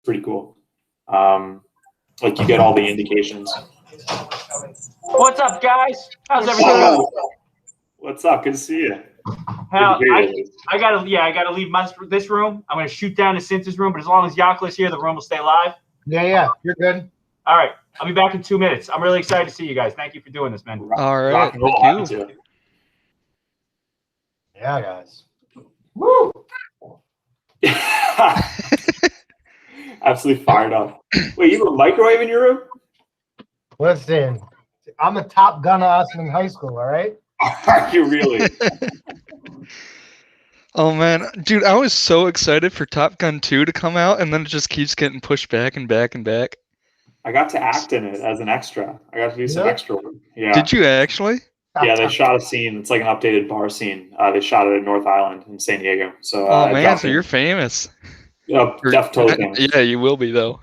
pretty cool. Like you get all the indications. What's up, guys? How's everything? What's up? Good to see you. Hell, I gotta leave this room. I'm gonna shoot down to Cinta's room, but as long as Yakula's here, the room will stay live. Yeah, you're good. All right, I'll be back in 2 minutes. I'm really excited to see you guys. Thank you for doing this, man. All right, thank you. Yeah, guys. Woo! Absolutely fired up. Wait, you have a microwave in your room? Listen, I'm a top gun of us in high school, all right? Are you really? Oh man, dude, I was so excited for Top Gun 2 to come out, and then it just keeps getting pushed back and back and back. I got to act in it as an extra. I got to do some extra work. Yeah. Did you actually? Yeah, they shot a scene. It's like an updated bar scene. They shot it at North Island in San Diego. So, oh man, so you're famous. Totally famous. Yeah, you will be though.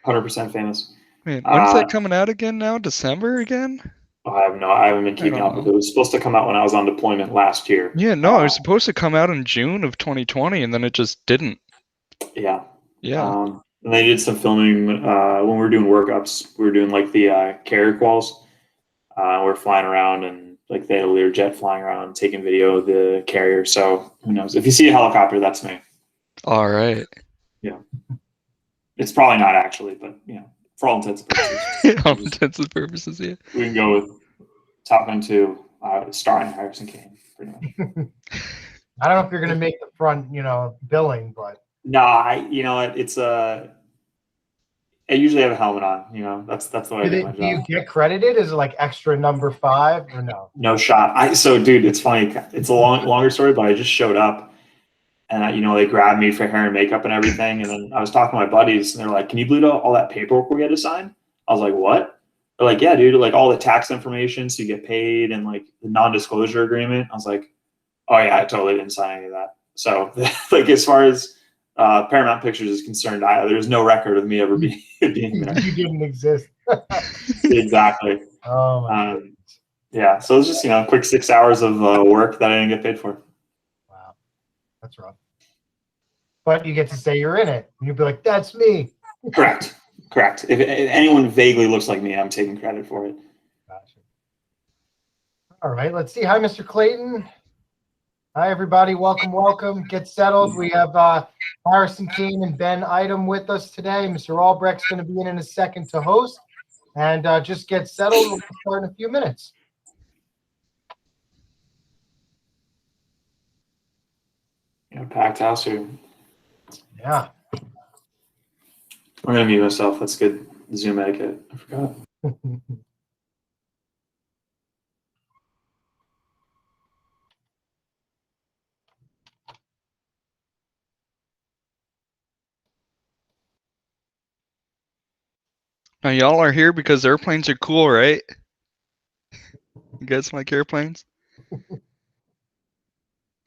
100% famous. Man, when's that coming out again now? December again? I haven't been keeping up with it. It was supposed to come out when I was on deployment last year. Yeah, no, it was supposed to come out in June of 2020, and then it just didn't. Yeah. Yeah. And they did some filming when we were doing workups. We were doing like the carrier quals. We're flying around and like they had a Learjet flying around taking video of the carrier. So who knows? If you see a helicopter, that's me. All right. Yeah. It's probably not actually, but for all intents and purposes. All intents and purposes, yeah. We can go with Top Gun 2, starring Harrison Kane, pretty much. I don't know if you're gonna make the front, billing, but no, it's I usually have a helmet on. That's the way I do my job. Do you get credited? Is it like extra number 5 or no? No shot. So dude, it's funny. It's a longer story, but I just showed up, and they grabbed me for hair and makeup and everything, and then I was talking to my buddies, and they're like, "Can you bleed out all that paperwork we had to sign?" I was like, "What?" They're like, "Yeah, dude, like all the tax information, so you get paid, and like the non-disclosure agreement." I was like, "Oh yeah, I totally didn't sign any of that." So like as far as Paramount Pictures is concerned, there's no record of me ever being there. You didn't exist. Exactly. Oh my goodness. Yeah, so it was just a quick 6 hours of work that I didn't get paid for. Wow, that's rough. But you get to say you're in it. You'd be like, "That's me." Correct. If anyone vaguely looks like me, I'm taking credit for it. Gotcha. All right, let's see. Hi, Mr. Clayton. Hi, everybody. Welcome. Get settled. We have Harrison Kane and Ben Eidem with us today. Mr. Albrecht's going to be in a second to host. And just get settled. We'll start in a few minutes. Packed house here. Yeah. I'm going to mute myself. That's good Zoom etiquette. I forgot. Now y'all are here because airplanes are cool, right? You guys like airplanes?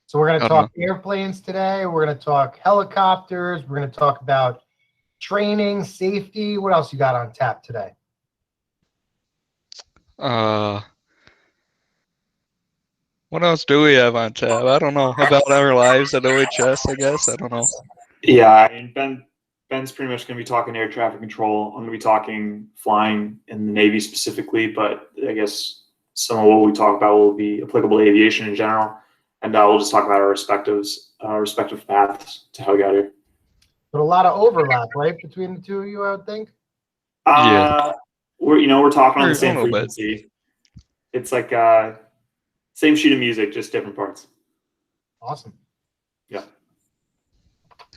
So we're going to talk airplanes today. We're going to talk helicopters. We're going to talk about training, safety. What else you got on tap today? What else do we have on tap? I don't know. About our lives at OHS, I guess. I don't know. Yeah, I mean, Ben's pretty much going to be talking air traffic control. I'm going to be talking flying in the Navy specifically, but I guess some of what we talk about will be applicable to aviation in general. And we'll just talk about our respective paths to how we got here. But a lot of overlap, right, between the two of you, I would think. Yeah. We're talking on the same frequency. It's like same sheet of music, just different parts. Awesome. Yeah.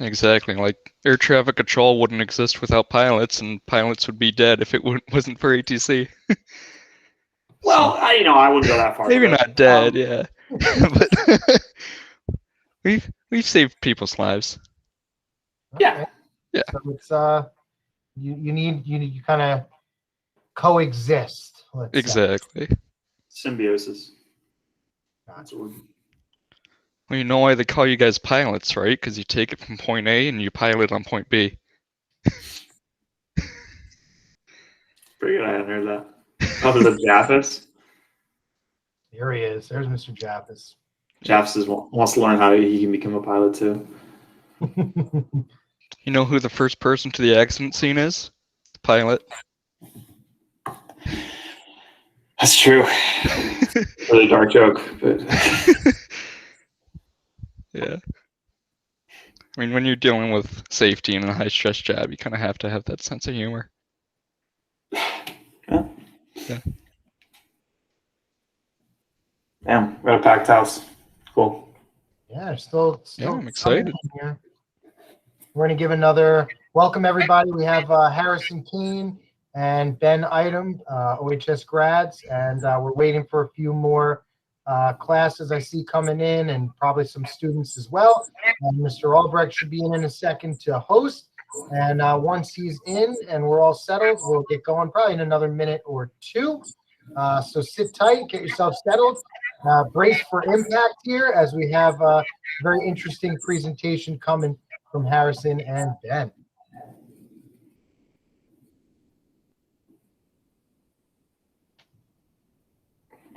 Exactly. Like air traffic control wouldn't exist without pilots, and pilots would be dead if it wasn't for ATC. Well, I wouldn't go that far. Maybe not dead, yeah. But we've saved people's lives. Yeah. Yeah. So it's you kind of coexist. Exactly. Symbiosis. That's Well, you know why they call you guys pilots, right? Because you take it from point A and you pilot on point B. Pretty good. I hadn't heard that. Oh, the Jaffis. Here he is. There's Mr. Jaffis. Jaffis wants to learn how he can become a pilot too. You know who the first person to the accident scene is? The pilot. That's true. Really dark joke, but Yeah. I mean, when you're dealing with safety in a high-stress job, you kind of have to have that sense of humor. yeah. Yeah. Damn, we got a packed house. Cool. Yeah, still Yeah, I'm coming excited. in here. We're going to give another welcome, everybody. We have Harrison Kane and Ben Eidem, OHS grads, and we're waiting for a few more classes I see coming in, and probably some students as well. Mr. Albrecht should be in a second to host, and once he's in and we're all settled, we'll get going probably in another minute or two. So sit tight, get yourself settled. Brace for impact here as we have a very interesting presentation coming from Harrison and Ben.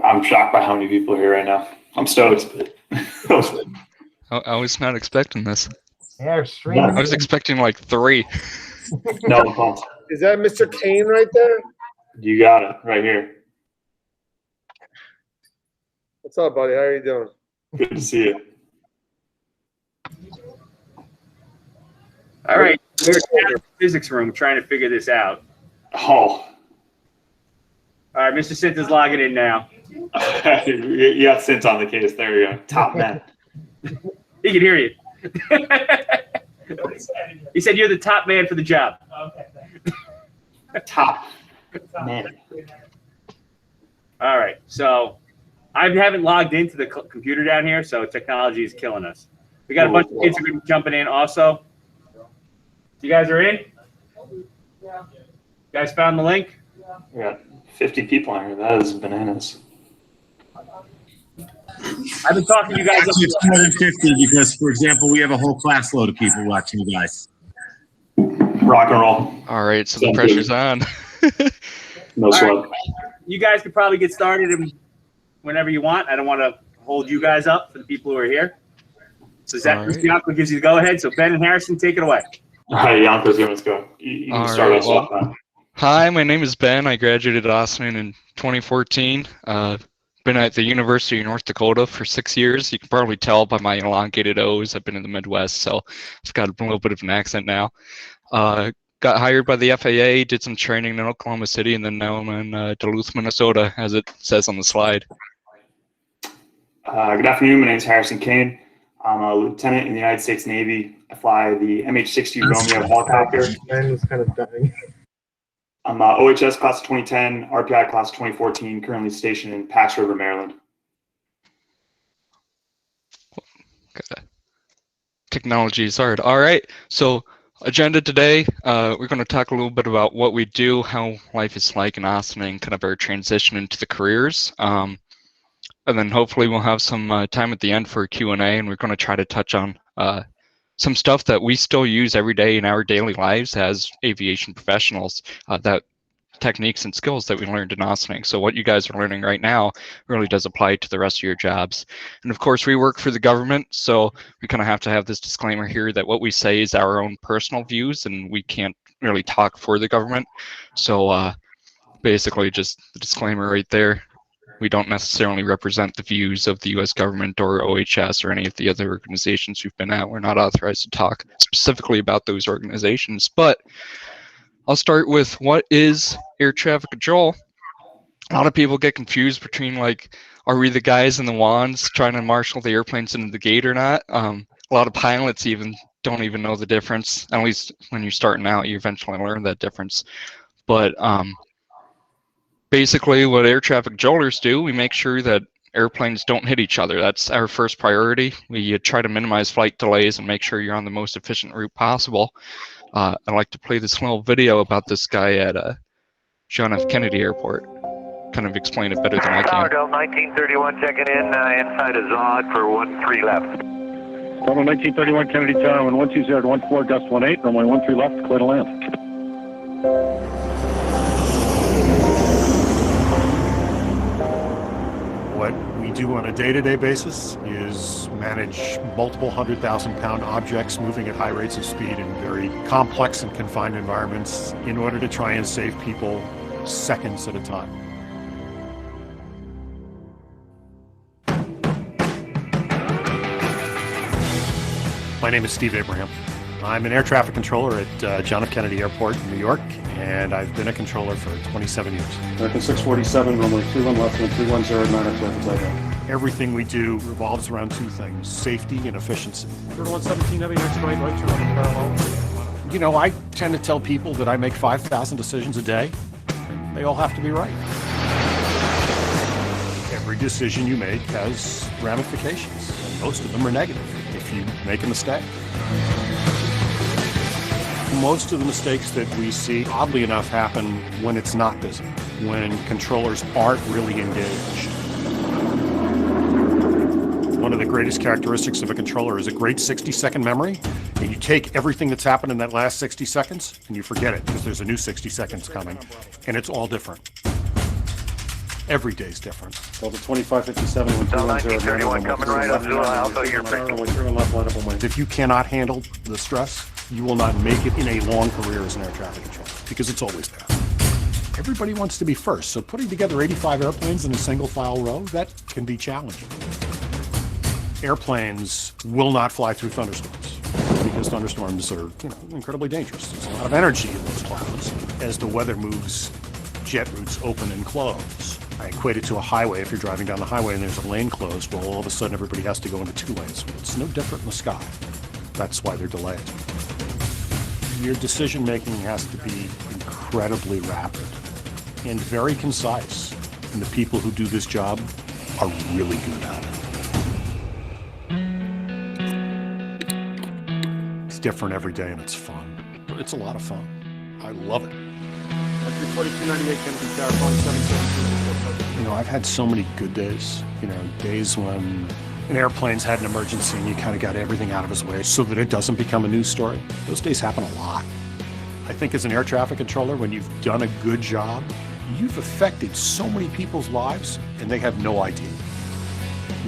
I'm shocked by how many people are here right now. I'm stoked. I was not expecting this. Yeah, streaming. I was expecting like 3. No, I'm pumped. Is that Mr. Kane right there? You got it right here. What's up, buddy? How are you doing? Good to see you. All right, we're down in the physics room trying to figure this out. Oh, All right, Mr. Sinta's logging in now. you got Sint on the case. There you go. Top man. He can hear you. He said you're the top man for the job. Top man. All right, so I haven't logged into the computer down here, so technology is killing us. We got a bunch of kids who are going to be jumping in also. You guys are in? Yeah. You guys found the link? We got 50 people on here. That is bananas. I've been talking to you guys. Actually, it's more than 50 because, for example, we have a whole class load of people watching you guys. Rock and roll. All right, so the pressure's on. No sweat. Right. You guys could probably get started whenever you want. I don't want to hold you guys up for the people who are here. So Mr. Yanko gives you the go-ahead. So Ben and Harrison, take it away. All right, Yanko's going to go. You can start us off. Hi, my name is Ben. I graduated Austin in 2014. Been at the University of North Dakota for 6 years. You can probably tell by my elongated O's. I've been in the Midwest, so I've got a little bit of an accent now. Got hired by the FAA, did some training in Oklahoma City, and then now I'm in Duluth, Minnesota, as it says on the slide. Good afternoon. My name is Harrison Kane. I'm a lieutenant in the United States Navy. I fly the MH-60 Romeo helicopter. Mine was kind of dying. I'm OHS class of 2010, RPI class of 2014, currently stationed in Pax River, Maryland. Technology is hard. All right, so agenda today, we're going to talk a little bit about what we do, how life is like in Austin, and kind of our transition into the careers. And then hopefully we'll have some time at the end for a Q&A, and we're going to try to touch on some stuff that we still use every day in our daily lives as aviation professionals, that techniques and skills that we learned in Austin. So what you guys are learning right now really does apply to the rest of your jobs. And of course, we work for the government, so we kind of have to have this disclaimer here that what we say is our own personal views, and we can't really talk for the government. So basically just the disclaimer right there. We don't necessarily represent the views of the U.S. government or OHS or any of the other organizations we've been at. We're not authorized to talk specifically about those organizations. But I'll start with, what is air traffic control? A lot of people get confused between, like, are we the guys in the wands trying to marshal the airplanes into the gate or not? A lot of pilots even don't even know the difference. At least when you're starting out, you eventually learn that difference. But basically, what air traffic controllers do, we make sure that airplanes don't hit each other. That's our first priority. We try to minimize flight delays and make sure you're on the most efficient route possible. I'd like to play this little video about this guy at John F. Kennedy Airport. Kind of explain it better than I can. Sourdough 1931 checking in inside a Zod for 13 left. Total 1931 Kennedy Tower, 120.14, gust 18, runway 13 left, clear to land. What we do on a day-to-day basis is manage multiple 100,000-pound objects moving at high rates of speed in very complex and confined environments in order to try and save people seconds at a time. My name is Steve Abraham. I'm an air traffic controller at John F. Kennedy Airport in New York, and I've been a controller for 27 years. American 647, runway 31 left, wind 310, 9 left, flight. Everything we do revolves around two things, safety and efficiency. 117 heavy, next right, right, turn on the parallel. You know, I tend to tell people that I make 5,000 decisions a day. They all have to be right. Every decision you make has ramifications, and most of them are negative if you make a mistake. Most of the mistakes that we see, oddly enough, happen when it's not busy, when controllers aren't really engaged. One of the greatest characteristics of a controller is a great 60-second memory, and you take everything that's happened in that last 60 seconds and you forget it because there's a new 60 seconds coming, and it's all different. Every day's different. Delta 2557, wind 310, 1931 coming right up to Alpha, you're runway 31 left, line up on wind. If you cannot handle the stress, you will not make it in a long career as an air traffic controller because it's always there. Everybody wants to be first, so putting together 85 airplanes in a single file row, that can be challenging. Airplanes will not fly through thunderstorms because thunderstorms are, incredibly dangerous. There's a lot of energy in those clouds. As the weather moves, jet routes open and close. I equate it to a highway. If you're driving down the highway and there's a lane closed, well, all of a sudden everybody has to go into two lanes. It's no different in the sky. That's why they're delayed. Your decision-making has to be incredibly rapid and very concise. And the people who do this job are really good at it. It's different every day and it's fun. It's a lot of fun. I love it. 4298, Kennedy Tower, 772. I've had so many good days, days when an airplane's had an emergency and you kind of got everything out of its way so that it doesn't become a news story. Those days happen a lot. I think as an air traffic controller, when you've done a good job, you've affected so many people's lives and they have no idea.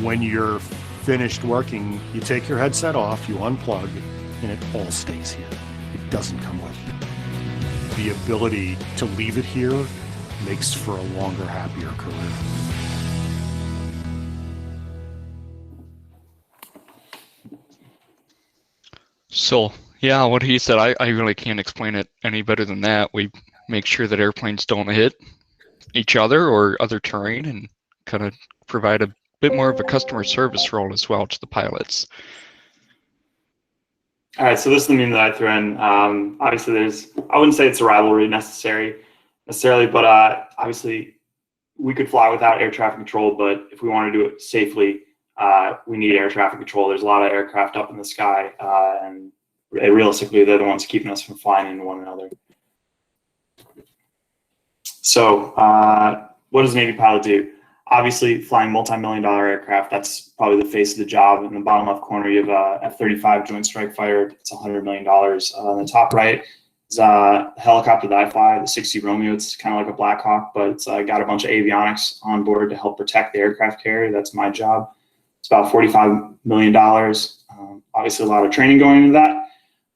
When you're finished working, you take your headset off, you unplug, and it all stays here. It doesn't come with you. The ability to leave it here makes for a longer, happier career. So, yeah, what he said, I really can't explain it any better than that. We make sure that airplanes don't hit each other or other terrain and kind of provide a bit more of a customer service role as well to the pilots. All right, so this is the meme that I threw in. Obviously, I wouldn't say it's a rivalry necessarily, but obviously we could fly without air traffic control, but if we want to do it safely, we need air traffic control. There's a lot of aircraft up in the sky, and realistically, they're the ones keeping us from flying into one another. So what does a Navy pilot do? Obviously, flying multi-million-dollar aircraft, that's probably the face of the job. In the bottom left corner, you have a F-35 Joint Strike Fighter. It's $100 million. On the top right is a helicopter that I fly, the 60 Romeo. It's kind of like a Black Hawk, but it's got a bunch of avionics on board to help protect the aircraft carrier. That's my job. It's about $45 million. Obviously, a lot of training going into that.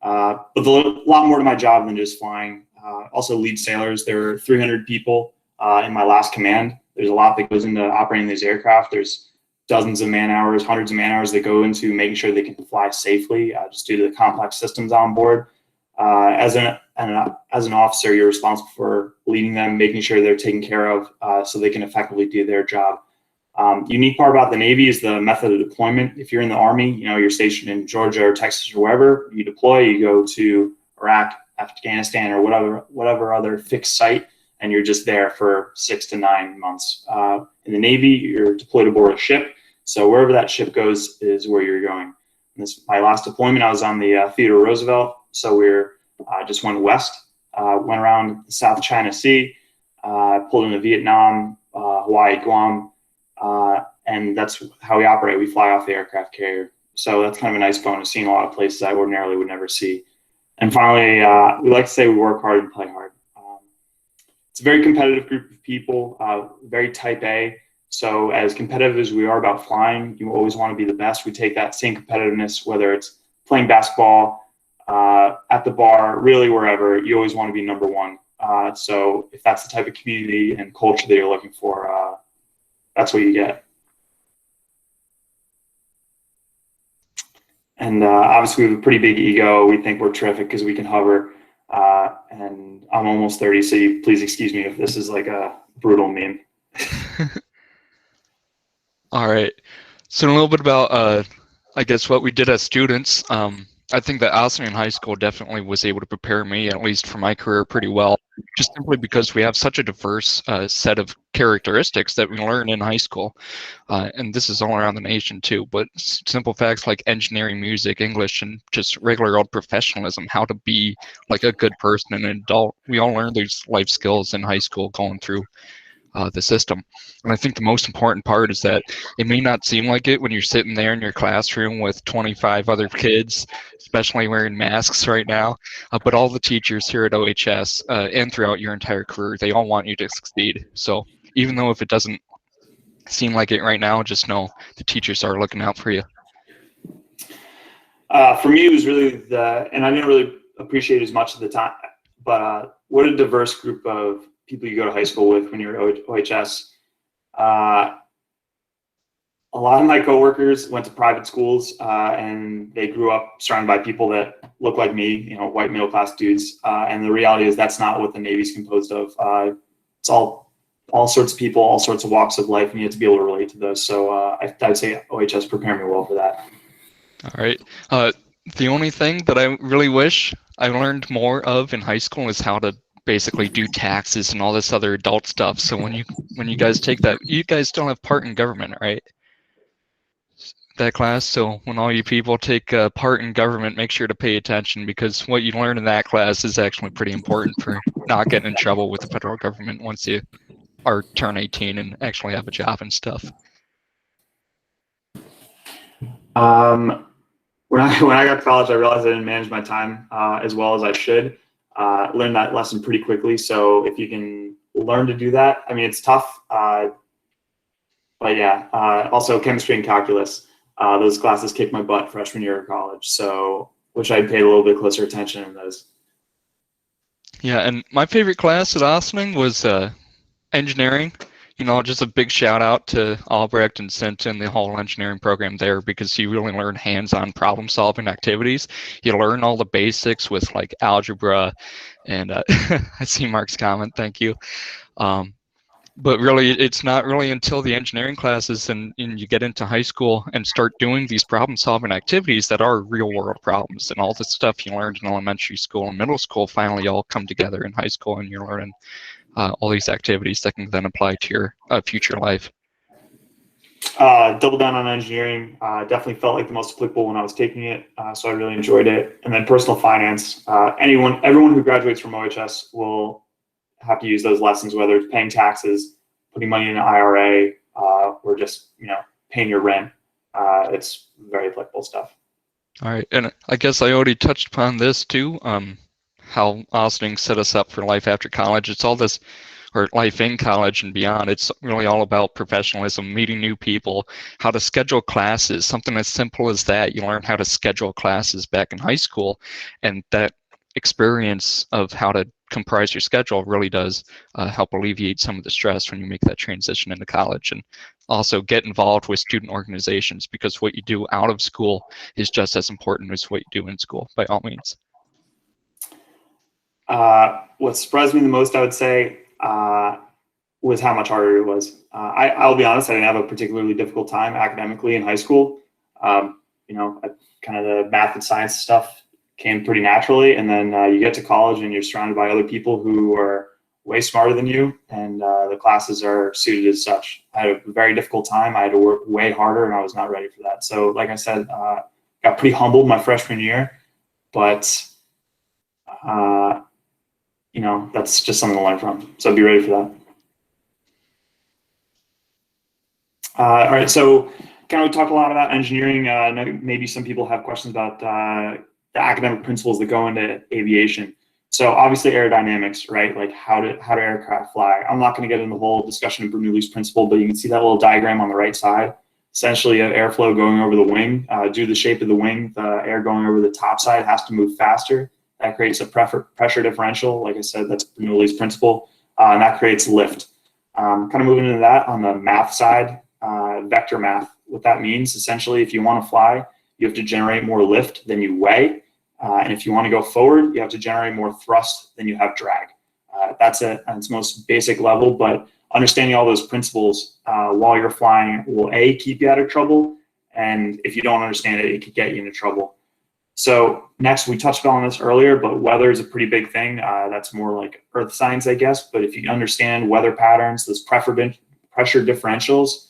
But there's a lot more to my job than just flying. Also, lead sailors. There are 300 people in my last command. There's a lot that goes into operating these aircraft. There's dozens of man hours, hundreds of man hours that go into making sure they can fly safely, just due to the complex systems on board. As an officer, you're responsible for leading them, making sure they're taken care of so they can effectively do their job. Unique part about the Navy is the method of deployment. If you're in the Army, you're stationed in Georgia or Texas or wherever, you deploy, you go to Iraq, Afghanistan, or whatever other fixed site, and you're just there for 6 to 9 months. In the Navy, you're deployed aboard a ship, so wherever that ship goes is where you're going. And my last deployment, I was on the Theodore Roosevelt, so just went west, went around the South China Sea, pulled into Vietnam, Hawaii, Guam, and that's how we operate. We fly off the aircraft carrier. So that's kind of a nice bonus, seeing a lot of places I ordinarily would never see. And finally, we like to say we work hard and play hard. It's a very competitive group of people, very type A. So as competitive as we are about flying, you always want to be the best. We take that same competitiveness, whether it's playing basketball, at the bar, really wherever, you always want to be number one. So if that's the type of community and culture that you're looking for, that's what you get. And obviously we have a pretty big ego. We think we're terrific because we can hover. And I'm almost 30, so please excuse me if this is like a brutal meme. All right. So a little bit about, I guess, what we did as students. I think that Austin in high school definitely was able to prepare me, at least for my career, pretty well, just simply because we have such a diverse set of characteristics that we learn in high school. And this is all around the nation too, but simple facts like engineering, music, English, and just regular old professionalism, how to be like a good person and an adult. We all learn these life skills in high school going through the system. And I think the most important part is that it may not seem like it when you're sitting there in your classroom with 25 other kids, especially wearing masks right now, but all the teachers here at OHS and throughout your entire career, they all want you to succeed. So even though if it doesn't seem like it right now, just know the teachers are looking out for you. For me, it was really and I didn't really appreciate as much at the time, but what a diverse group of people you go to high school with when you're at OHS. A lot of my coworkers went to private schools and they grew up surrounded by people that look like me, white middle class dudes. And the reality is that's not what the Navy's composed of. It's all sorts of people, all sorts of walks of life, and you have to be able to relate to those. So I'd say OHS prepared me well for that. All right. The only thing that I really wish I learned more of in high school is how to basically do taxes and all this other adult stuff. So when you guys take that, you guys still have part in government, right? That class. So when all you people take part in government, make sure to pay attention, because what you learn in that class is actually pretty important for not getting in trouble with the federal government once you turn 18 and actually have a job and stuff. When I got to college, I realized I didn't manage my time as well as I should. Learned that lesson pretty quickly. So if you can learn to do that, I mean, it's tough. But yeah, also chemistry and calculus. Those classes kicked my butt freshman year of college. So which I paid a little bit closer attention in those. Yeah, and my favorite class at Ossining was engineering. Just a big shout out to Albrecht and Sinton, the whole engineering program there, because you really learn hands-on problem solving activities. You learn all the basics with like algebra and I see Mark's comment, thank you. But really, it's not really until the engineering classes and you get into high school and start doing these problem solving activities that are real world problems, and all the stuff you learned in elementary school and middle school finally all come together in high school, and you're learning all these activities that can then apply to your future life. Double down on engineering. Definitely felt like the most applicable when I was taking it, so I really enjoyed it. And then personal finance. Everyone who graduates from OHS will have to use those lessons, whether it's paying taxes, putting money in an IRA, or just paying your rent. It's very applicable stuff. All right, and I guess I already touched upon this too. How Ossining set us up for life after college. It's all this, or life in college and beyond. It's really all about professionalism, meeting new people, how to schedule classes, something as simple as that. You learn how to schedule classes back in high school, and that experience of how to comprise your schedule really does help alleviate some of the stress when you make that transition into college. And also get involved with student organizations, because what you do out of school is just as important as what you do in school, by all means. What surprised me the most, I would say, was how much harder it was. I'll be honest, I didn't have a particularly difficult time academically in high school. Kind of the math and science stuff came pretty naturally, and then you get to college and you're surrounded by other people who are way smarter than you, and the classes are suited as such. I had a very difficult time. I had to work way harder, and I was not ready for that. So like I said, got pretty humbled my freshman year, but that's just something to learn from. So be ready for that. All right, so kind of talk a lot about engineering. Maybe some people have questions about the academic principles that go into aviation. So obviously aerodynamics, right? Like how do aircraft fly? I'm not going to get into the whole discussion of Bernoulli's principle, but you can see that little diagram on the right side. Essentially, you have airflow going over the wing. Due to the shape of the wing, the air going over the top side has to move faster. That creates a pressure differential. Like I said, that's Bernoulli's principle, and that creates lift. Kind of moving into that on the math side, vector math. What that means, essentially, if you want to fly, you have to generate more lift than you weigh. And if you want to go forward, you have to generate more thrust than you have drag. That's it at its most basic level, but understanding all those principles while you're flying will keep you out of trouble, and if you don't understand it, it could get you into trouble. So next, we touched on this earlier, but weather is a pretty big thing. That's more like earth science, I guess, but if you understand weather patterns, those pressure differentials,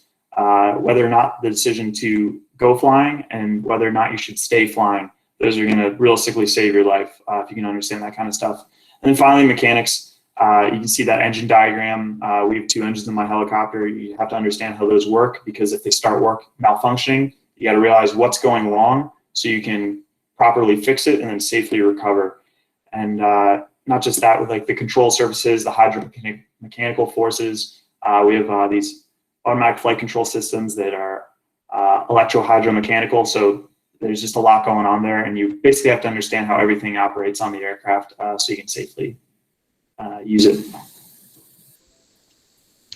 whether or not the decision to go flying and whether or not you should stay flying, those are going to realistically save your life if you can understand that kind of stuff. And then finally, mechanics. You can see that engine diagram. We have 2 engines in my helicopter. You have to understand how those work, because if they start malfunctioning, you got to realize what's going wrong so you can properly fix it and then safely recover. And not just that, with like the control surfaces, the hydromechanical forces, we have these automatic flight control systems that are electro-hydromechanical. So there's just a lot going on there, and you basically have to understand how everything operates on the aircraft so you can safely use it.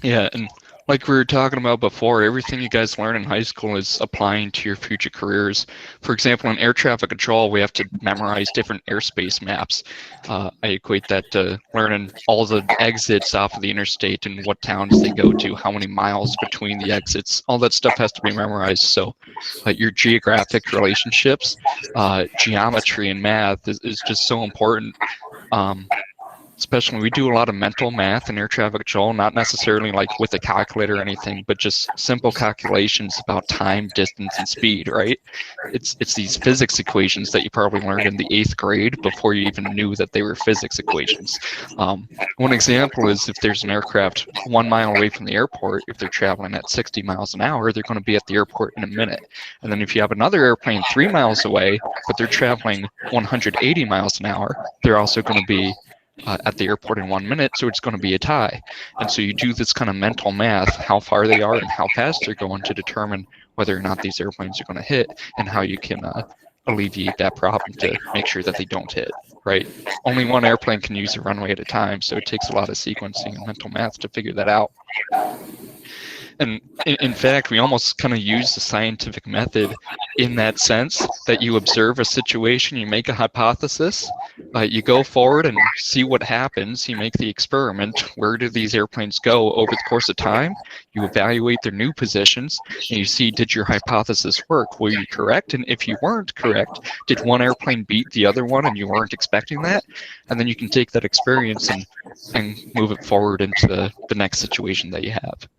Yeah, and like we were talking about before, everything you guys learn in high school is applying to your future careers. For example, in air traffic control, we have to memorize different airspace maps. I equate that to learning all the exits off of the interstate and what towns they go to, how many miles between the exits. All that stuff has to be memorized. So your geographic relationships, geometry and math is just so important. Especially, we do a lot of mental math in air traffic control, not necessarily like with a calculator or anything, but just simple calculations about time, distance, and speed, right? It's these physics equations that you probably learned in the 8th grade before you even knew that they were physics equations. One example is if there's an aircraft 1 mile away from the airport, if they're traveling at 60 miles an hour, they're going to be at the airport in a minute. And then if you have another airplane 3 miles away, but they're traveling 180 miles an hour, they're also going to be at the airport in 1 minute, so it's going to be a tie. And so you do this kind of mental math, how far they are and how fast they're going, to determine whether or not these airplanes are going to hit, and how you can alleviate that problem to make sure that they don't hit, right? Only one airplane can use a runway at a time, so it takes a lot of sequencing and mental math to figure that out. And in fact, we almost kind of use the scientific method in that sense, that you observe a situation, you make a hypothesis, you go forward and see what happens, you make the experiment, where do these airplanes go over the course of time, you evaluate their new positions, and you see, did your hypothesis work? Were you correct? And if you weren't correct, did one airplane beat the other one and you weren't expecting that? And then you can take that experience and move it forward into the next situation that you have.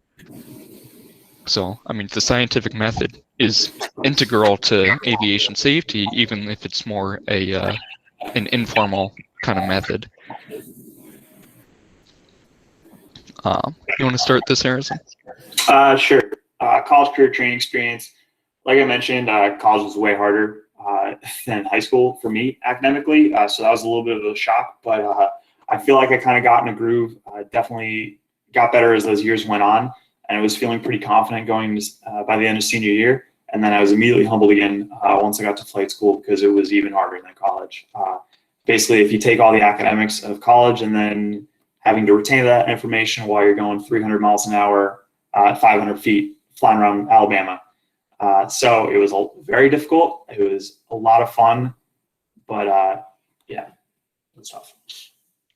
So, I mean, the scientific method is integral to aviation safety, even if it's more an informal kind of method. You want to start this, Harrison? Sure. College career training experience. Like I mentioned, college was way harder than high school for me academically, so that was a little bit of a shock, but I feel like I kind of got in a groove. Definitely got better as those years went on. And I was feeling pretty confident going by the end of senior year. And then I was immediately humbled again once I got to flight school, because it was even harder than college. Basically, if you take all the academics of college and then having to retain that information while you're going 300 miles an hour at 500 feet flying around Alabama. So it was very difficult. It was a lot of fun, but yeah, it was tough.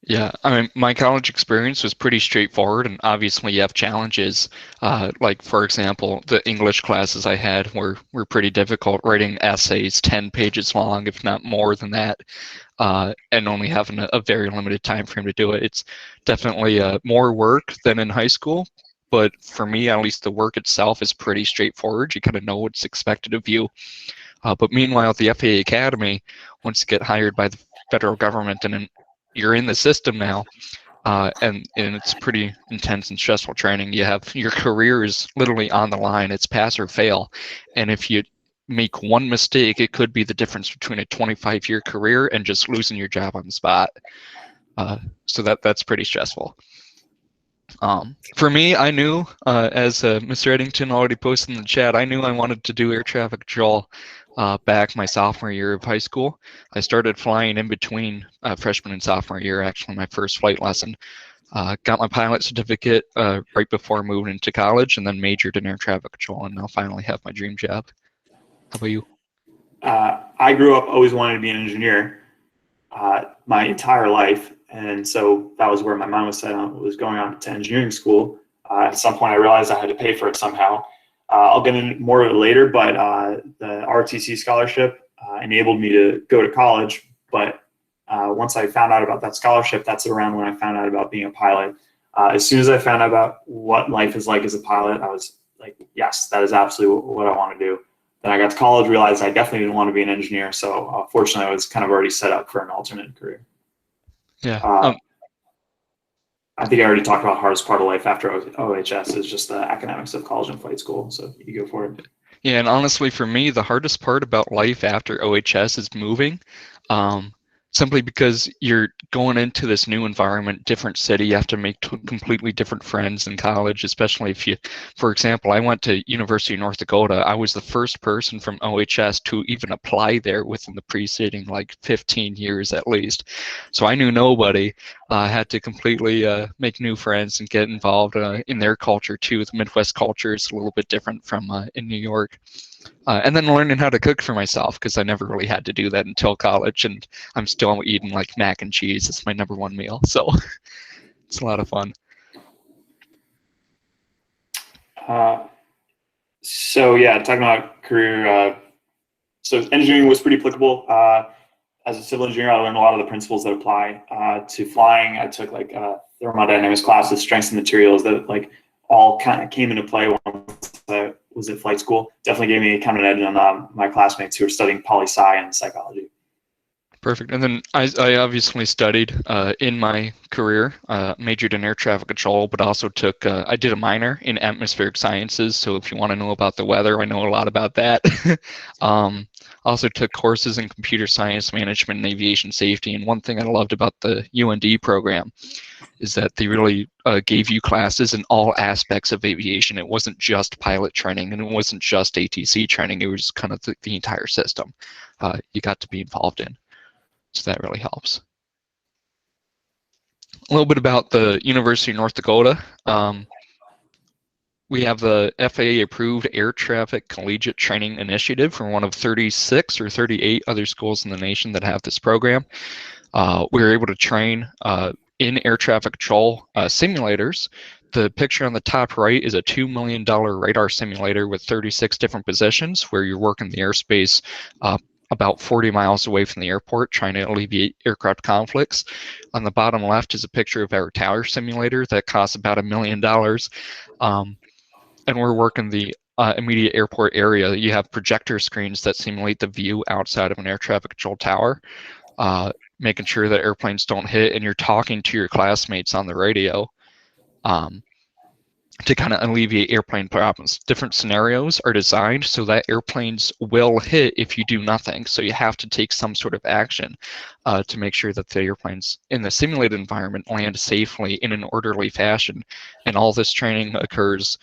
Yeah, I mean, my college experience was pretty straightforward, and obviously you have challenges. Like, for example, the English classes I had were pretty difficult, writing essays 10 pages long, if not more than that, and only having a very limited time frame to do it. It's definitely more work than in high school, but for me, at least, the work itself is pretty straightforward. You kind of know what's expected of you. But meanwhile, at the FAA Academy, once you get hired by the federal government and you're in the system now, and it's pretty intense and stressful training. You have your career is literally on the line. It's pass or fail, and if you make one mistake, it could be the difference between a 25-year career and just losing your job on the spot. So that's pretty stressful. For me, I knew, as Mr. Eddington already posted in the chat, I knew I wanted to do air traffic control back my sophomore year of high school. I started flying in between freshman and sophomore year, actually my first flight lesson. Got my pilot certificate right before moving into college, and then majored in air traffic control, and now finally have my dream job. How about you? I grew up always wanting to be an engineer my entire life. And so that was where my mind was set on, was going on to engineering school. At some point I realized I had to pay for it somehow. I'll get into more of it later, but the RTC scholarship enabled me to go to college. But once I found out about that scholarship, that's around when I found out about being a pilot. As soon as I found out about what life is like as a pilot, I was like, yes, that is absolutely what I want to do. Then I got to college, realized I definitely didn't want to be an engineer. So fortunately, I was kind of already set up for an alternate career. Yeah. I think I already talked about hardest part of life after OHS is just the academics of college and flight school. So you go for it. Yeah, and honestly, for me, the hardest part about life after OHS is moving. Simply because you're going into this new environment, different city, you have to make completely different friends in college, especially if you, for example, I went to University of North Dakota. I was the first person from OHS to even apply there within the preceding like 15 years at least. So I knew nobody. I had to completely make new friends and get involved in their culture too. The Midwest culture is a little bit different from in New York. And then learning how to cook for myself, because I never really had to do that until college, and I'm still eating like mac and cheese. It's my #1 meal, so it's a lot of fun. So yeah, talking about career, so engineering was pretty applicable. As a civil engineer, I learned a lot of the principles that apply to flying. I took like thermodynamics classes, strengths and materials that like all kind of came into play once I was at flight school. Definitely gave me kind of an edge on my classmates who were studying poli-sci and psychology. Perfect. And then I obviously studied in my career, majored in air traffic control, but also took, I did a minor in atmospheric sciences. So if you want to know about the weather, I know a lot about that. Also took courses in computer science, management, and aviation safety. And one thing I loved about the UND program is that they really gave you classes in all aspects of aviation. It wasn't just pilot training, and it wasn't just ATC training. It was kind of the entire system you got to be involved in. So that really helps. A little bit about the University of North Dakota. We have the FAA-approved Air Traffic Collegiate Training Initiative for one of 36 or 38 other schools in the nation that have this program. We were able to train in air traffic control simulators. The picture on the top right is a $2 million radar simulator with 36 different positions where you're working the airspace about 40 miles away from the airport, trying to alleviate aircraft conflicts. On the bottom left is a picture of our tower simulator that costs about $1 million. And we're working the immediate airport area. You have projector screens that simulate the view outside of an air traffic control tower, making sure that airplanes don't hit, and you're talking to your classmates on the radio to kind of alleviate airplane problems. Different scenarios are designed so that airplanes will hit if you do nothing. So you have to take some sort of action to make sure that the airplanes in the simulated environment land safely in an orderly fashion. And all this training occurs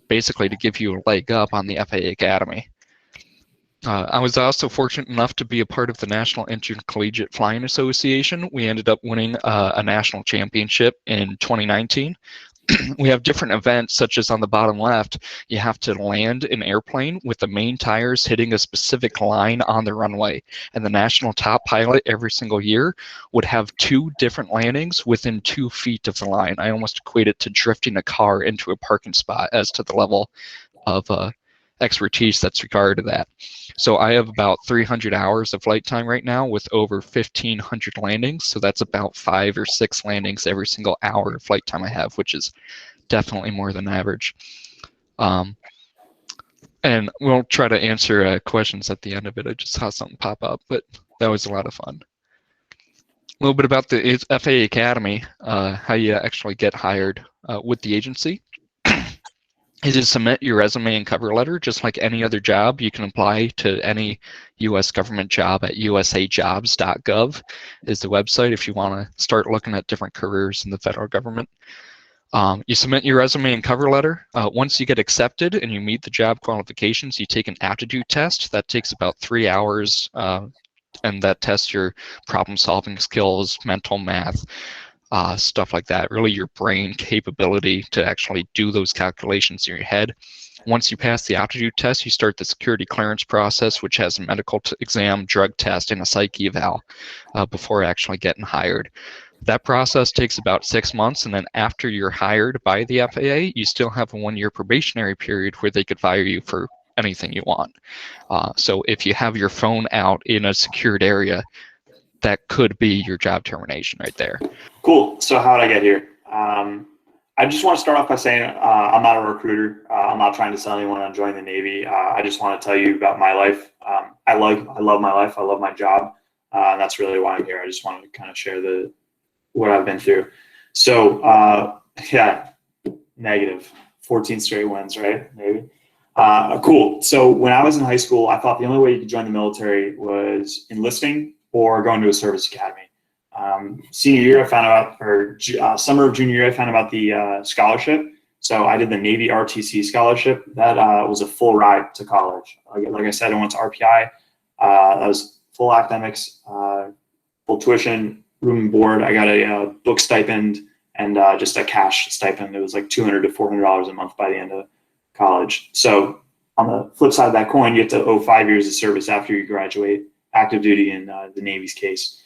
basically to give you a leg up on the FAA Academy. I was also fortunate enough to be a part of the National Intercollegiate Flying Association. We ended up winning a national championship in 2019. We have different events, such as on the bottom left, you have to land an airplane with the main tires hitting a specific line on the runway. And the national top pilot every single year would have 2 different landings within 2 feet of the line. I almost equate it to drifting a car into a parking spot as to the level of expertise that's required to that. So I have about 300 hours of flight time right now with over 1,500 landings. So that's about 5 or 6 landings every single hour of flight time I have, which is definitely more than average. And we'll try to answer questions at the end of it. I just saw something pop up, but that was a lot of fun. A little bit about the FAA Academy, how you actually get hired with the agency. is to submit your resume and cover letter just like any other job. You can apply to any U.S. government job at usajobs.gov is the website if you want to start looking at different careers in the federal government. You submit your resume and cover letter. Once you get accepted and you meet the job qualifications, you take an aptitude test. That takes about 3 hours, and that tests your problem-solving skills, mental math, stuff like that, really your brain capability to actually do those calculations in your head. Once you pass the aptitude test, you start the security clearance process, which has a medical exam, drug test, and a psych eval before actually getting hired. That process takes about 6 months, and then after you're hired by the FAA, you still have a 1-year probationary period where they could fire you for anything you want. So if you have your phone out in a secured area, that could be your job termination right there. Cool. So how did I get here? I just want to start off by saying I'm not a recruiter. I'm not trying to sell anyone on joining the Navy. I just want to tell you about my life. I love my life. I love my job. And that's really why I'm here. I just wanted to kind of share what I've been through. So yeah, negative 14 straight wins, right? Maybe. Cool. So when I was in high school, I thought the only way you could join the military was enlisting or going to a service academy. Senior year, I found out, or summer of junior year, I found about the scholarship. So I did the Navy RTC scholarship. That was a full ride to college. Like I said, I went to RPI. That was full academics, full tuition, room and board. I got a book stipend and just a cash stipend. It was like $200 to $400 a month by the end of college. So on the flip side of that coin, you have to owe 5 years of service after you graduate, active duty in the Navy's case.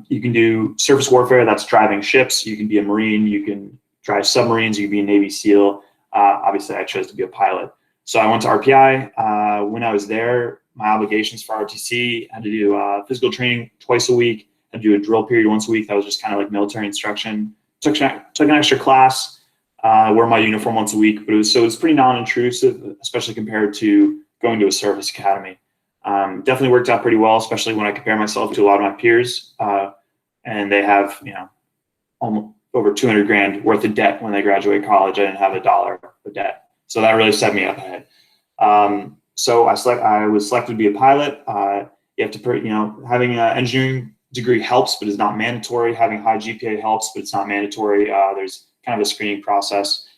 You can do surface warfare, that's driving ships. You can be a Marine, you can drive submarines, you can be a Navy SEAL. Obviously, I chose to be a pilot. So I went to RPI. When I was there, my obligations for RTC, I had to do physical training twice a week, I had to do a drill period once a week. That was just kind of like military instruction. Took an extra class, wear my uniform once a week, but it was pretty non-intrusive, especially compared to going to a service academy. Definitely worked out pretty well, especially when I compare myself to a lot of my peers, and they have, almost over 200 grand worth of debt when they graduate college. I didn't have $1 of debt, so that really set me up ahead. So I was selected to be a pilot. You have to, having an engineering degree helps, but is not mandatory. Having high GPA helps, but it's not mandatory. There's kind of a screening process.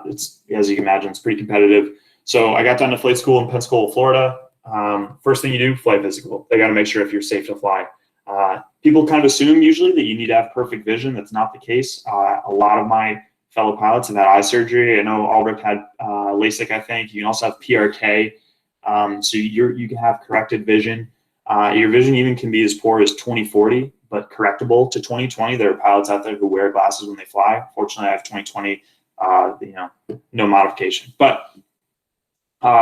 It's, as you can imagine, it's pretty competitive. So I got done to flight school in Pensacola, Florida. First thing you do, flight physical. They got to make sure if you're safe to fly. People kind of assume usually that you need to have perfect vision. That's not the case. A lot of my fellow pilots have had eye surgery. I know Albrecht had LASIK, I think. You can also have PRK. So you can have corrected vision. Your vision even can be as poor as 20/40, but correctable to 20/20. There are pilots out there who wear glasses when they fly. Fortunately, I have 20/20, no modification. But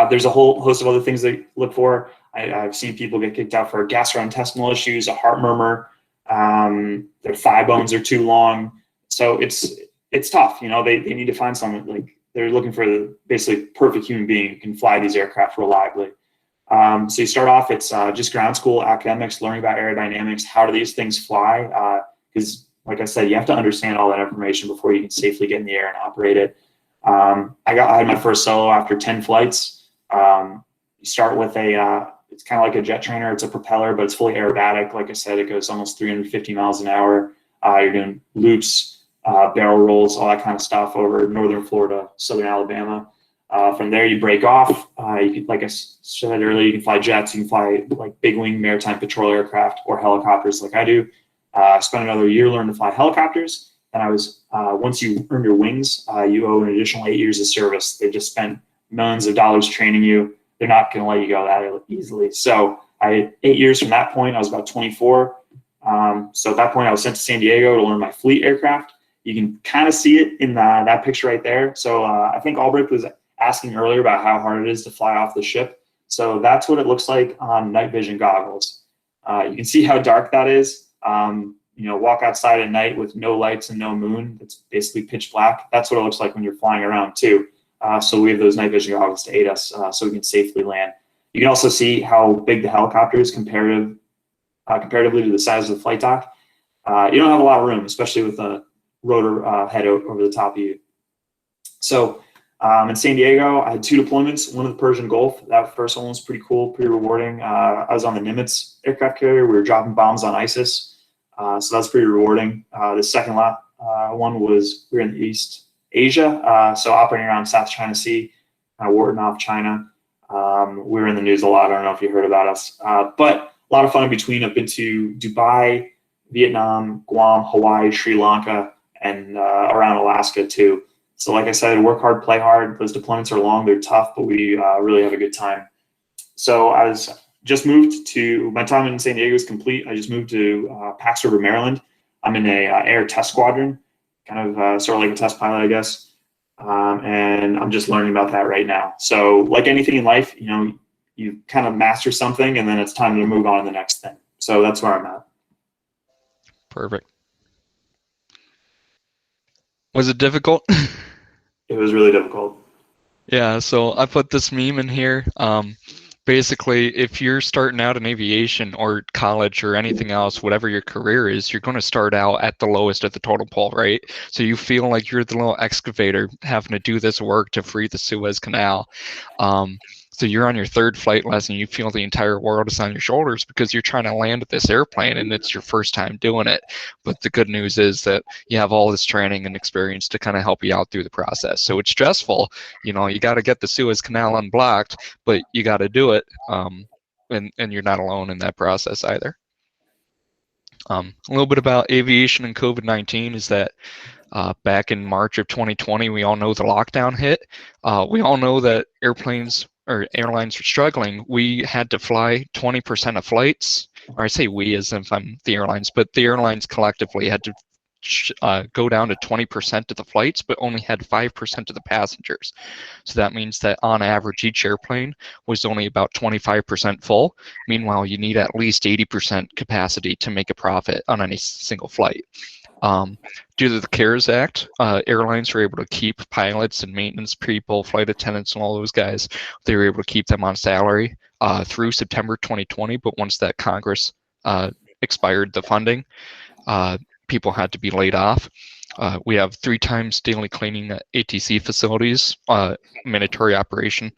there's a whole host of other things they look for. I've seen people get kicked out for gastrointestinal issues, a heart murmur, their thigh bones are too long. So it's tough. They need to find someone, like, they're looking for the basically perfect human being who can fly these aircraft reliably. So you start off, it's just ground school academics, learning about aerodynamics. How do these things fly? Because like I said, you have to understand all that information before you can safely get in the air and operate it. I had my first solo after 10 flights. You start with it's kind of like a jet trainer. It's a propeller, but it's fully aerobatic. Like I said, it goes almost 350 miles an hour. You're doing loops, barrel rolls, all that kind of stuff over northern Florida, southern Alabama. From there, you break off. You can, like I said earlier, you can fly jets. You can fly like big wing maritime patrol aircraft or helicopters, like I do. I spent another year learning to fly helicopters. And once you earn your wings, you owe an additional 8 years of service. They just spent millions of dollars training you. They're not going to let you go that easily. So I had 8 years from that point. I was about 24. So at that point, I was sent to San Diego to learn my fleet aircraft. You can kind of see it in that picture right there. So I think Albrecht was asking earlier about how hard it is to fly off the ship. So that's what it looks like on night vision goggles. You can see how dark that is. Walk outside at night with no lights and no moon. It's basically pitch black. That's what it looks like when you're flying around too. So we have those night vision goggles to aid us so we can safely land. You can also see how big the helicopter is comparatively to the size of the flight dock. You don't have a lot of room, especially with a rotor head over the top of you. So In San Diego, I had 2 deployments, one in the Persian Gulf. That first one was pretty cool, pretty rewarding. I was on the Nimitz aircraft carrier. We were dropping bombs on ISIS. So that's pretty rewarding. The second one was we were in East Asia, so operating around South China Sea, warding off China. We were in the news a lot. I don't know if you heard about us, but a lot of fun in between. I've been to Dubai, Vietnam, Guam, Hawaii, Sri Lanka, and around Alaska too. So like I said, work hard, play hard. Those deployments are long, they're tough, but we really have a good time. So I was just moved to, my time in San Diego is complete. I just moved to Pax River, Maryland. I'm in a air test squadron, kind of sort of like a test pilot, I guess. And I'm just learning about that right now. So like anything in life, you know, you kind of master something and then it's time to move on to the next thing. So that's where I'm at. Perfect. Was it difficult? It was really difficult. Yeah, so I put this meme in here. Basically, if you're starting out in aviation or college or anything else, whatever your career is, you're going to start out at the lowest of the totem pole, right? So you feel like you're the little excavator having to do this work to free the Suez Canal. So you're on your 3rd flight lesson, you feel the entire world is on your shoulders because you're trying to land this airplane and it's your first time doing it. But the good news is that you have all this training and experience to kind of help you out through the process. So it's stressful, you know, you got to get the Suez Canal unblocked, but you got to do it. And you're not alone in that process either. A little bit about aviation and COVID-19 is that back in March of 2020, we all know the lockdown hit. We all know that airlines were struggling. We had to fly 20% of flights, or I say we as if I'm the airlines, but the airlines collectively had to go down to 20% of the flights, but only had 5% of the passengers. So that means that on average, each airplane was only about 25% full. Meanwhile, you need at least 80% capacity to make a profit on any single flight. Due to the CARES Act, airlines were able to keep pilots and maintenance people, flight attendants, and all those guys. They were able to keep them on salary through September 2020. But once that Congress expired the funding, people had to be laid off. We have 3 times daily cleaning at ATC facilities, mandatory operation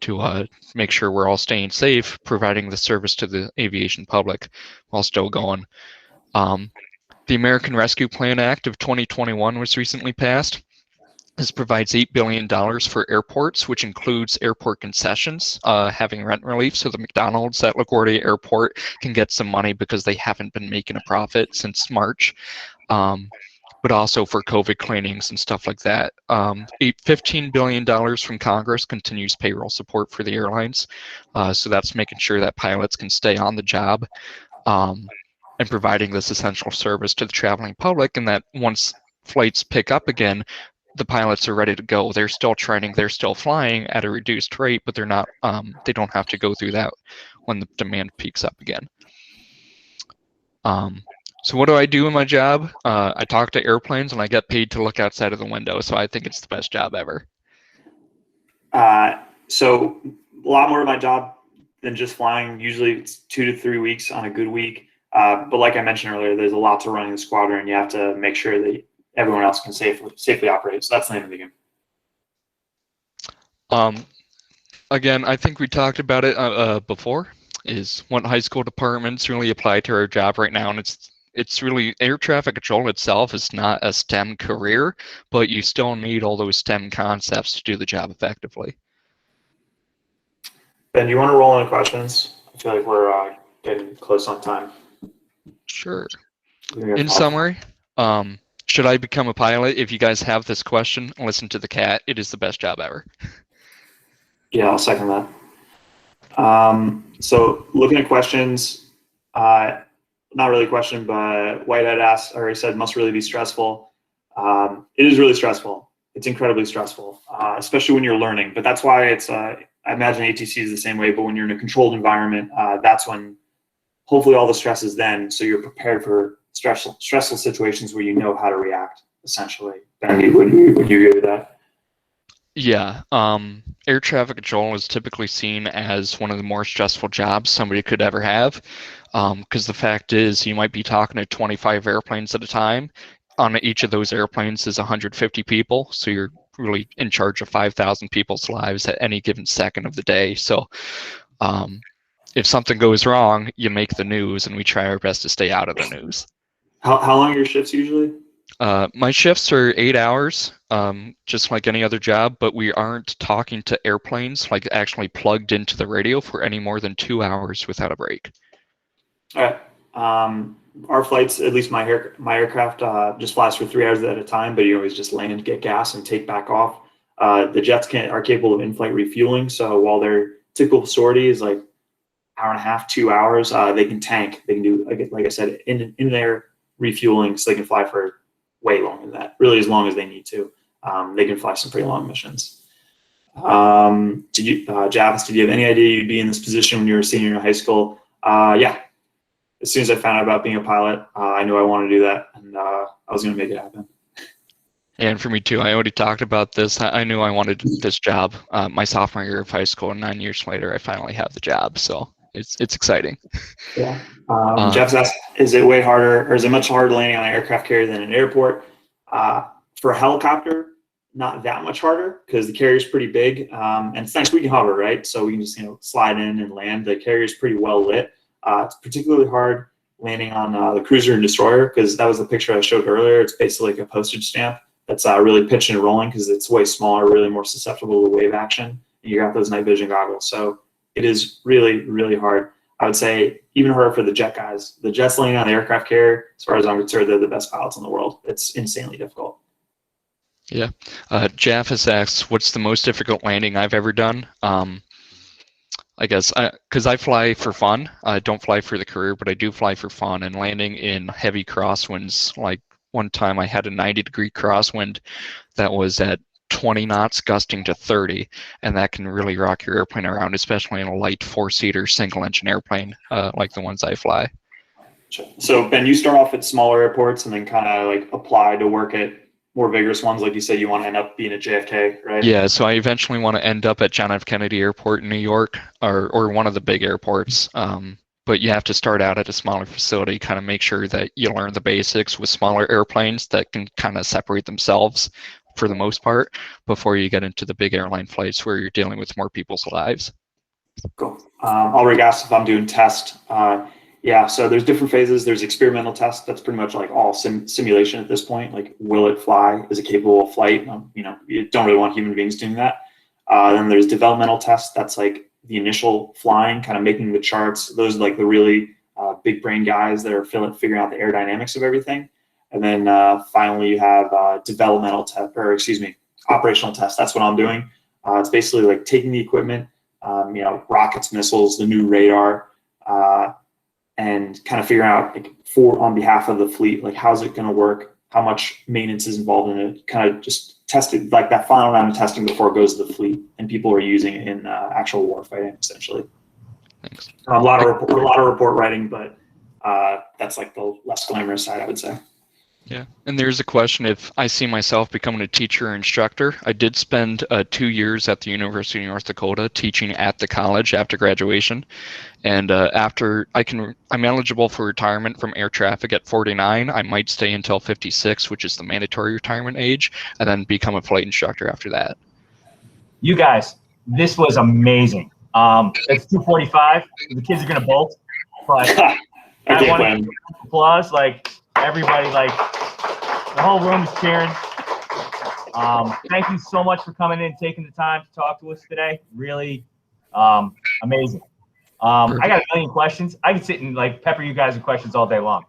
to make sure we're all staying safe, providing the service to the aviation public while still going. The American Rescue Plan Act of 2021 was recently passed. This provides $8 billion for airports, which includes airport concessions, having rent relief, so the McDonald's at LaGuardia Airport can get some money because they haven't been making a profit since March, but also for COVID cleanings and stuff like that. $15 billion from Congress continues payroll support for the airlines, so that's making sure that pilots can stay on the job. And providing this essential service to the traveling public, and that once flights pick up again, the pilots are ready to go. They're still training, they're still flying at a reduced rate, but they're not. They don't have to go through that when the demand peaks up again. So what do I do in my job? I talk to airplanes, and I get paid to look outside of the window. So I think it's the best job ever. So a lot more of my job than just flying. Usually it's 2 to 3 weeks on a good week. But like I mentioned earlier, there's a lot to running the squadron. You have to make sure that everyone else can safely operate. So that's the name of the game. Again, I think we talked about it before, is what high school departments really apply to our job right now. And it's really, air traffic control itself is not a STEM career, but you still need all those STEM concepts to do the job effectively. Ben, do you want to roll in questions? I feel like we're getting close on time. Sure. In summary, should I become a pilot? If you guys have this question, listen to the cat. It is the best job ever. Yeah, I'll second that. So looking at questions, not really a question, but Whitehead asked, or he said, must really be stressful. It is really stressful. It's incredibly stressful, especially when you're learning. But that's why it's, I imagine ATC is the same way, but when you're in a controlled environment, that's when hopefully all the stress is then, so you're prepared for stressful situations where you know how to react, essentially. Ben, would you agree with that? Yeah, air traffic control is typically seen as one of the more stressful jobs somebody could ever have, because the fact is you might be talking to 25 airplanes at a time. On each of those airplanes is 150 people, so you're really in charge of 5,000 people's lives at any given second of the day. So if something goes wrong, you make the news, and we try our best to stay out of the news. How long are your shifts usually? My shifts are 8 hours, just like any other job, but we aren't talking to airplanes, like actually plugged into the radio for any more than 2 hours without a break. All right. Our flights, at least my aircraft, just flies for 3 hours at a time, but you always just land, get gas, and take back off. The jets are capable of in-flight refueling, so while their typical sortie is like hour and a half, 2 hours, they can tank. They can do, like I said, in their refueling, so they can fly for way longer than that, really as long as they need to. They can fly some pretty long missions. Javis, did you have any idea you'd be in this position when you were a senior in high school? Yeah. As soon as I found out about being a pilot, I knew I wanted to do that, and I was going to make it happen. And for me too, I already talked about this. I knew I wanted this job my sophomore year of high school, and 9 years later, I finally have the job. So it's exciting. Yeah. Jeff's asked, is it way harder, or is it much harder landing on an aircraft carrier than an airport? For a helicopter, not that much harder because the carrier's pretty big, and it's nice we can hover, right? So we can just slide in and land. The carrier's pretty well lit. It's particularly hard landing on the cruiser and destroyer because that was the picture I showed earlier. It's basically like a postage stamp that's really pitching and rolling because it's way smaller, really more susceptible to wave action. And you got those night vision goggles, so it is really, really hard. I would say even harder for the jet guys. The jets landing on the aircraft carrier, as far as I'm concerned, they're the best pilots in the world. It's insanely difficult. Yeah. Jeff has asked, what's the most difficult landing I've ever done? I guess because I fly for fun. I don't fly for the career, but I do fly for fun. And landing in heavy crosswinds, like one time I had a 90-degree crosswind that was at 20 knots, gusting to 30, and that can really rock your airplane around, especially in a light 4-seater single-engine airplane like the ones I fly. So Ben, you start off at smaller airports and then kind of like apply to work at more vigorous ones. Like you said, you want to end up being at JFK, right? Yeah, so I eventually want to end up at John F. Kennedy Airport in New York, or one of the big airports. But you have to start out at a smaller facility, kind of make sure that you learn the basics with smaller airplanes that can kind of separate themselves for the most part before you get into the big airline flights where you're dealing with more people's lives. Cool. I'll re-gas if I'm doing test. Yeah, so there's different phases. There's experimental test. That's pretty much like all simulation at this point. Like, will it fly? Is it capable of flight? You don't really want human beings doing that. Then there's developmental test. That's like the initial flying, kind of making the charts. Those are like the really big brain guys that are figuring out the aerodynamics of everything. And then finally you have developmental test, or excuse me, operational test. That's what I'm doing. It's basically like taking the equipment, rockets, missiles, the new radar, and kind of figuring out like on behalf of the fleet, like how's it going to work, how much maintenance is involved in it, kind of just test it, like that final round of testing before it goes to the fleet and people are using it in actual war fighting, essentially. Thanks. A lot of report writing, but that's like the less glamorous side, I would say. Yeah, and there's a question if I see myself becoming a teacher or instructor. I did spend 2 years at the University of North Dakota teaching at the college after graduation, and after I'm eligible for retirement from air traffic at 49. I might stay until 56, which is the mandatory retirement age, and then become a flight instructor after that. You guys, this was amazing. It's 2:45. The kids are gonna bolt, but I want to applause. Like everybody, like the whole room is cheering. Thank you so much for coming in, taking the time to talk to us today. Really amazing. I got a million questions. I could sit and like pepper you guys with questions all day long.